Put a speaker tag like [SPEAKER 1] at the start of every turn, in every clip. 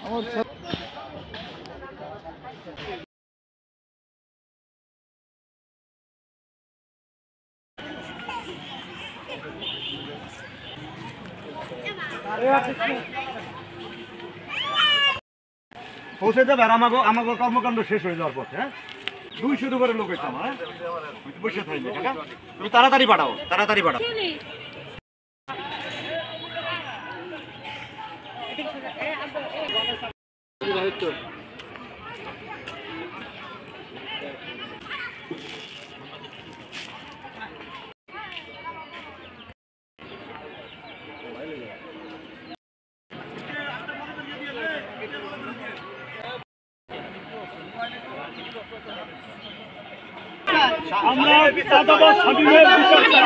[SPEAKER 1] পৌঁছে যাবে আর আমাকে কর্মকাণ্ড শেষ হয়ে যাওয়ার পথে। হ্যাঁ, 200 করে লোক হইতাম। হ্যাঁ, বসে থাকি তুমি তাড়াতাড়ি পাঠাও, তাড়াতাড়ি পাঠাও। আমরা চাঁদাবাজ শামীমের বিচার চাই।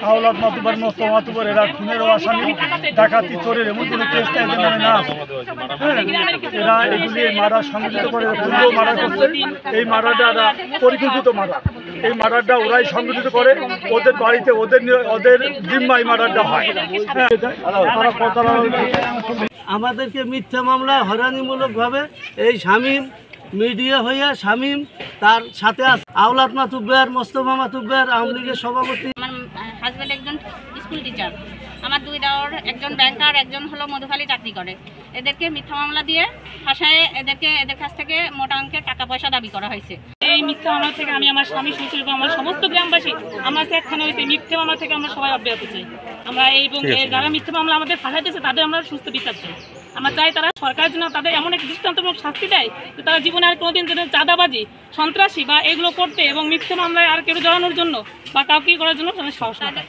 [SPEAKER 1] আওলাদ মাতুবার মোস্তফা মাতুবার এরা খুনেরও আসামি, ডাকাতি চোরের এমন কোনো কেস নেই যে নামে না। এরা এগুলি মারা সংগঠিত করে পূর্বেও মারা করছে। এই মারাটা পরিকল্পিত মারা, এই মারাটা ওরাই সংগঠিত করে, ওদের বাড়িতে ওদের জিম্মায় মারাটা হয়।
[SPEAKER 2] আমাদেরকে মিথ্যা মামলা হয়রানিমূলকভাবে এই শামীম মিডিয়া হইয়া শামীম তার সাথে আছে আওলাদ মাতুব্বার, মোস্তফা মাতুব্বার, আওয়ামী লীগের সভাপতি।
[SPEAKER 3] আমার হাজব্যান্ড একজন স্কুল টিচার, আমার দুই দেওর একজন ব্যাংকার, একজন হলো মধুখালী চাকরি করে। এদেরকে মিথ্যা মামলা দিয়ে ফাঁসায় এদের কাছ থেকে মোটা অঙ্কের টাকা পয়সা দাবি করা হয়েছে।
[SPEAKER 4] এই মিথ্যা মামলা থেকে আমি আমার স্বামী শ্বশুর এবং আমার সমস্ত গ্রামবাসী আমরা একখানে হয়েছে মিথ্যা মামলা থেকে আমরা সবাই অব্যাহত চাই। আমরা এবং যারা মিথ্যা মামলা আমাদের ফাঁসাইতেছে তাদের আমরা সুস্থ বিচার চাই। আমরা চাই তারা সরকারের জন্য তাদের এমন এক দৃষ্টান্তমূলক শাস্তি দেয় যে তারা জীবনে আর কোনোদিন যেন চাঁদাবাজি, সন্ত্রাসী বা এগুলো করতে এবং মিথ্যা মামলায় আর কেউ জড়ানোর জন্য বা কাউকে করার জন্য সাহস না পায়।